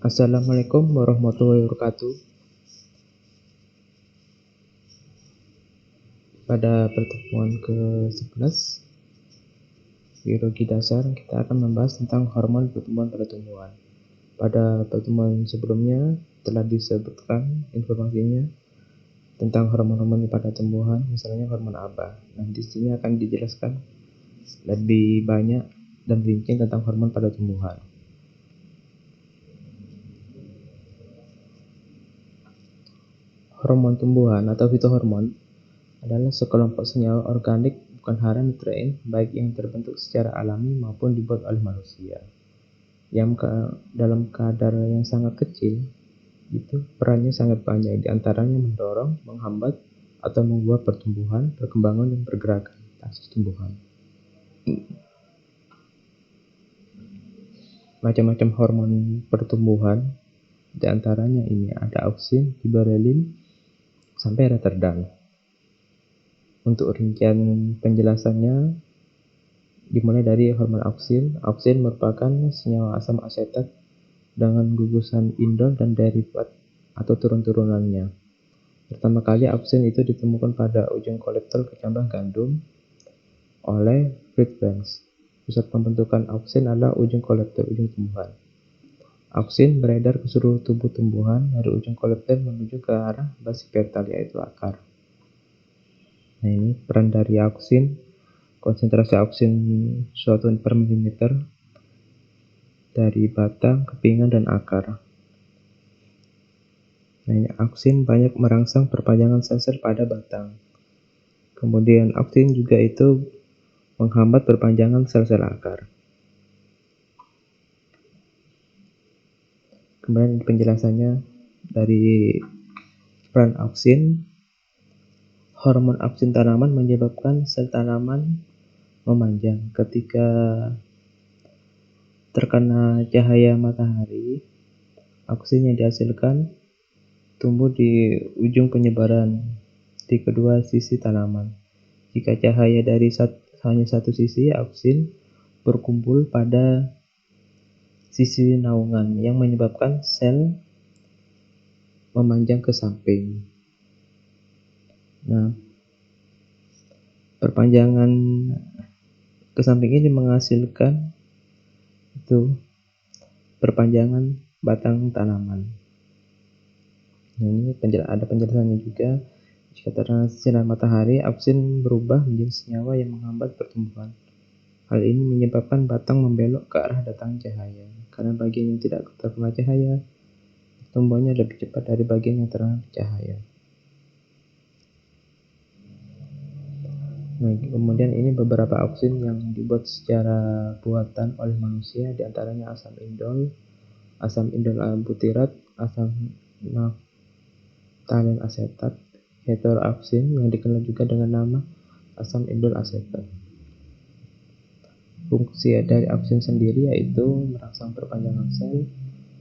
Assalamualaikum warahmatullahi wabarakatuh. Pada pertemuan ke-11 biologi dasar, kita akan membahas tentang hormon pertumbuhan pada tumbuhan. Pada pertemuan sebelumnya telah disebutkan informasinya tentang hormon-hormon pada tumbuhan, misalnya hormon ABA. Nah, di sini akan dijelaskan lebih banyak dan rinci tentang hormon pada tumbuhan. Hormon tumbuhan atau fitohormon adalah sekelompok senyawa organik bukan hara nutrien, baik yang terbentuk secara alami maupun dibuat oleh manusia. Yang dalam kadar yang sangat kecil, itu perannya sangat banyak, diantaranya mendorong, menghambat, atau mengubah pertumbuhan, perkembangan, dan pergerakan proses tumbuhan. Macam-macam hormon pertumbuhan, diantaranya ini ada auksin, giberelin, sampai retardan. Untuk rincian penjelasannya dimulai dari hormon auksin. Auksin merupakan senyawa asam asetat dengan gugusan indol dan derivat atau turun-turunannya. Pertama kali auksin itu ditemukan pada ujung kolektor kecambah gandum oleh Friedlands. Pusat pembentukan auksin adalah ujung kolektor, ujung tumbuhan. Auksin beredar ke seluruh tubuh tumbuhan dari ujung kolektor menuju ke arah basipetal, yaitu akar. Nah, ini peran dari auksin. Konsentrasi auksin suatu per milimeter dari batang, kepingan, dan akar. Nah, ini auksin banyak merangsang perpanjangan sel-sel pada batang. Kemudian auksin juga itu menghambat perpanjangan sel-sel akar. Kemudian penjelasannya dari peran auksin. Hormon auksin tanaman menyebabkan sel tanaman memanjang. Ketika terkena cahaya matahari, auksin yang dihasilkan tumbuh di ujung penyebaran di kedua sisi tanaman. Jika cahaya dari hanya satu sisi, auksin berkumpul pada sisi naungan yang menyebabkan sel memanjang ke samping. Nah, perpanjangan ke samping ini menghasilkan itu perpanjangan batang tanaman. Nah, ini ada penjelasannya juga. Jika terkena sinar matahari, auksin berubah menjadi senyawa yang menghambat pertumbuhan. Hal ini menyebabkan batang membelok ke arah datangnya cahaya. Karena bagian yang tidak terkena cahaya, pertumbuhannya lebih cepat dari bagian yang terkena cahaya. Nah, kemudian ini beberapa auksin yang dibuat secara buatan oleh manusia, diantaranya asam indol butirat, asam naftalen asetat, heteroauksin yang dikenal juga dengan nama asam indol asetat. Fungsi dari auksin sendiri yaitu merangsang perpanjangan sel,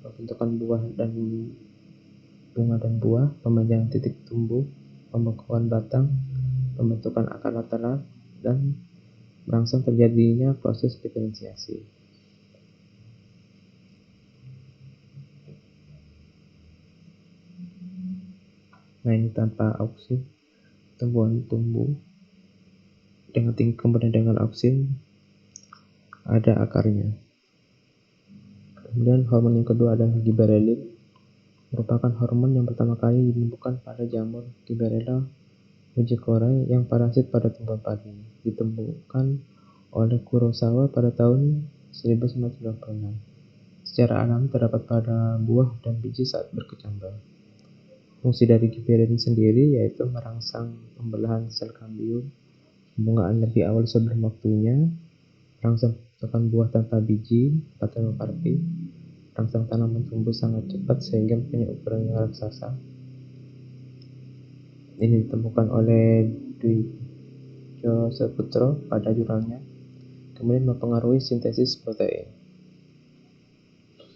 pembentukan bunga dan buah, pemanjangan titik tumbuh, pembekuan batang, pembentukan akar lateral, dan merangsang terjadinya proses diferensiasi. Nah, ini tanpa auksin tumbuhan tumbuh dengan tinggi, kemudian dengan auksin ada akarnya. Kemudian hormon yang kedua adalah giberelin, merupakan hormon yang pertama kali ditemukan pada jamur Gibberella hujikora yang parasit pada tumbuhan padi. Ditemukan oleh Kurosawa pada tahun 1996. Secara alami terdapat pada buah dan biji saat berkecambah. Fungsi dari giberelin sendiri yaitu merangsang pembelahan sel kambium, pembungaan lebih awal sebelum waktunya, merangsang pembentukan buah tanpa biji, patenokarpi, merangsang tanaman tumbuh sangat cepat sehingga punya ukuran yang raksasa. Ini ditemukan oleh Dwi Saputro pada jurnalnya. Kemudian mempengaruhi sintesis protein.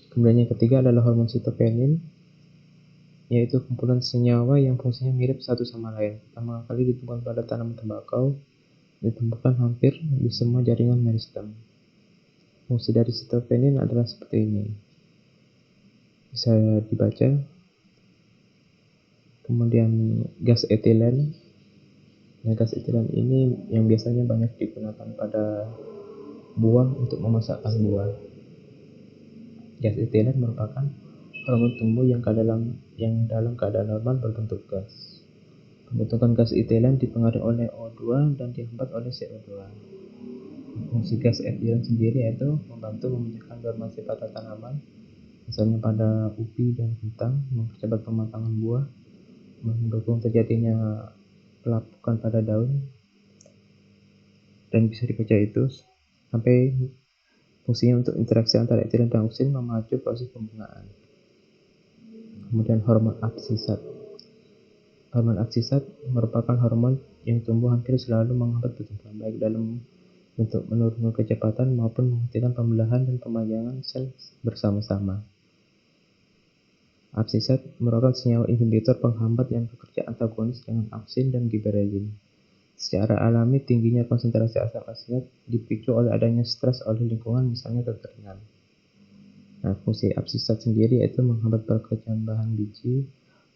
Kemudian yang ketiga adalah hormon sitopenin, yaitu kumpulan senyawa yang fungsinya mirip satu sama lain. Pertama kali ditemukan pada tanaman tembakau, ditemukan hampir di semua jaringan meristem. Fungsi dari sitopenin adalah seperti ini. bisa dibaca. Kemudian gas etilen. Nah, gas etilen ini yang biasanya banyak digunakan pada buah untuk memasakkan buah. Gas etilen merupakan hormon tumbuh yang dalam keadaan normal berbentuk gas. Pembentukan gas etilen dipengaruhi oleh O2 dan dihambat oleh CO2. Fungsi gas etilen sendiri yaitu membantu memecahkan dormansi pada tanaman, misalnya pada ubi dan kentang, mempercepat pematangan buah, mendukung terjadinya pelapukan pada daun, dan bisa dibaca itu sampai fungsinya untuk interaksi antara etilen dan oksin memacu proses pembungaan. Kemudian hormon absisat. Hormon absisat merupakan hormon yang tumbuh hampir selalu menghambat pertumbuhan, baik dalam bentuk menurunkan kecepatan maupun menghentikan pembelahan dan pemanjangan sel bersama-sama. Absisat merupakan senyawa inhibitor penghambat yang bekerja antagonis dengan oksin dan giberelin. Secara alami, tingginya konsentrasi asam absisat dipicu oleh adanya stres oleh lingkungan, misalnya kekeringan. Nah, fungsi absisat sendiri yaitu menghambat perkecambahan biji,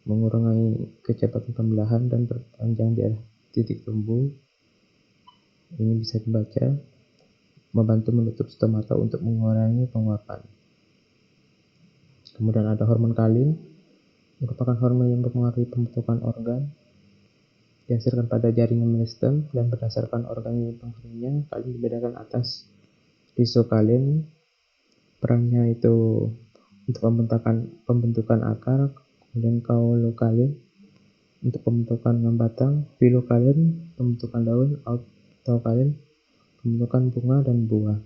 mengurangi kecepatan pembelahan, dan perpanjang daerah titik tumbuh. Ini bisa dibaca, membantu menutup stomata untuk mengurangi penguapan. Kemudian ada hormon kalin, merupakan hormon yang mempengaruhi pembentukan organ, dihasilkan pada jaringan meristem, dan berdasarkan organ penghuninya, kalin dibedakan atas rizokalin. Perannya itu untuk pembentukan akar, kemudian kaulokalin untuk pembentukan batang, filokalin pembentukan daun, autokalin pembentukan bunga dan buah.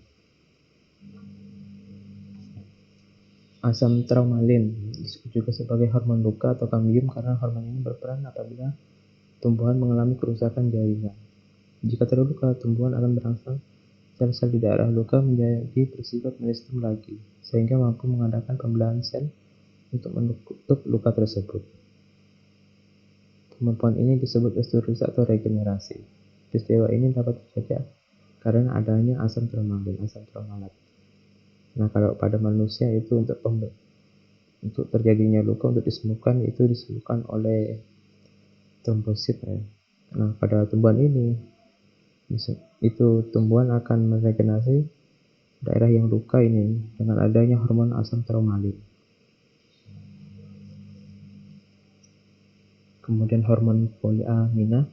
Asam traumalin disebut juga sebagai hormon luka atau kambium karena hormon ini berperan apabila tumbuhan mengalami kerusakan jaringan. Jika terluka, tumbuhan akan merangsang sel-sel di daerah luka menjadi bersifat meristem lagi, sehingga mampu mengadakan pembelahan sel untuk menutup luka tersebut. Kemampuan ini disebut osteoresis atau regenerasi. Peristiwa ini dapat terjadi karena adanya asam traumalat. Nah, kalau pada manusia itu untuk terjadinya luka, untuk disembuhkan itu disembuhkan oleh trombosit. Nah, pada tumbuhan ini itu tumbuhan akan meregenerasi daerah yang luka ini dengan adanya hormon asam traumalin. Kemudian hormon poliamina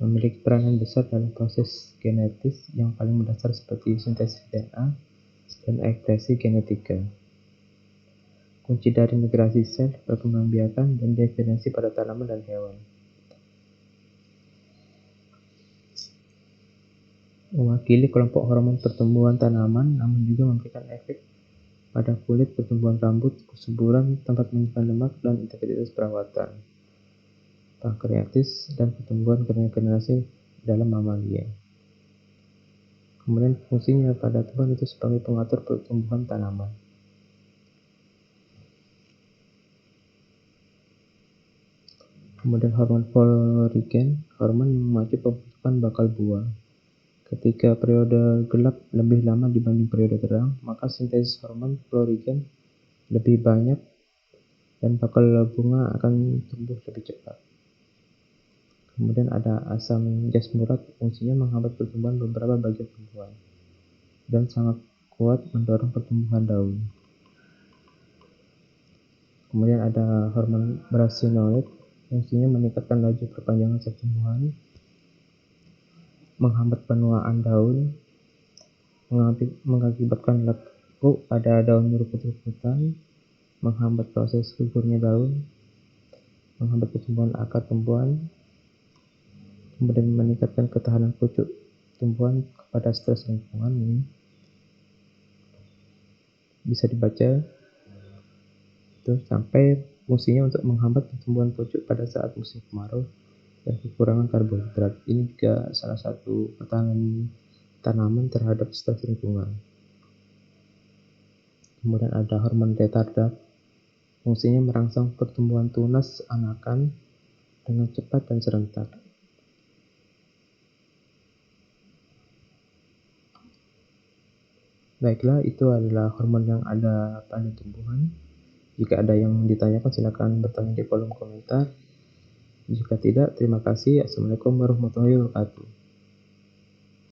memiliki peranan besar dalam proses genetis yang paling mendasar seperti sintesis DNA dan ekspresi genetika. Kunci dari migrasi sel, perkembangbiakan, dan diferensiasi pada tanaman dan hewan. Mewakili kelompok hormon pertumbuhan tanaman, namun juga memberikan efek pada kulit, pertumbuhan rambut, kesuburan, tempat menyimpan lemak, dan integritas perawatan, pankreatis, dan pertumbuhan regenerasi dalam mamalia. Kemudian fungsinya pada tumbuhan itu sebagai pengatur pertumbuhan tanaman. Kemudian hormon florigen, hormon yang memacu pembentukan bakal buah. Ketika periode gelap lebih lama dibanding periode terang, maka sintesis hormon florigen lebih banyak dan bakal bunga akan tumbuh lebih cepat. Kemudian ada asam jasmurat, fungsinya menghambat pertumbuhan beberapa bagian tumbuhan dan sangat kuat mendorong pertumbuhan daun. Kemudian ada hormon brasinoid, fungsinya meningkatkan laju perpanjangan sel tumbuhan, menghambat penuaan daun, mengakibatkan lekuk pada daun rumput-rumputan, menghambat proses gugurnya daun, menghambat pertumbuhan akar tumbuhan, kemudian meningkatkan ketahanan pucuk tumbuhan kepada stres lingkungan. Ini bisa dibaca itu sampai fungsinya untuk menghambat pertumbuhan pucuk pada saat musim kemarau dan kekurangan karbohidrat. Ini juga salah satu pertahanan tanaman terhadap stres lingkungan. Kemudian ada hormon retardat, fungsinya merangsang pertumbuhan tunas anakan dengan cepat dan serentak. Baiklah, itu adalah hormon yang ada pada tumbuhan. Jika ada yang ditanyakan silakan bertanya di kolom komentar. Jika tidak, terima kasih. Assalamualaikum warahmatullahi wabarakatuh.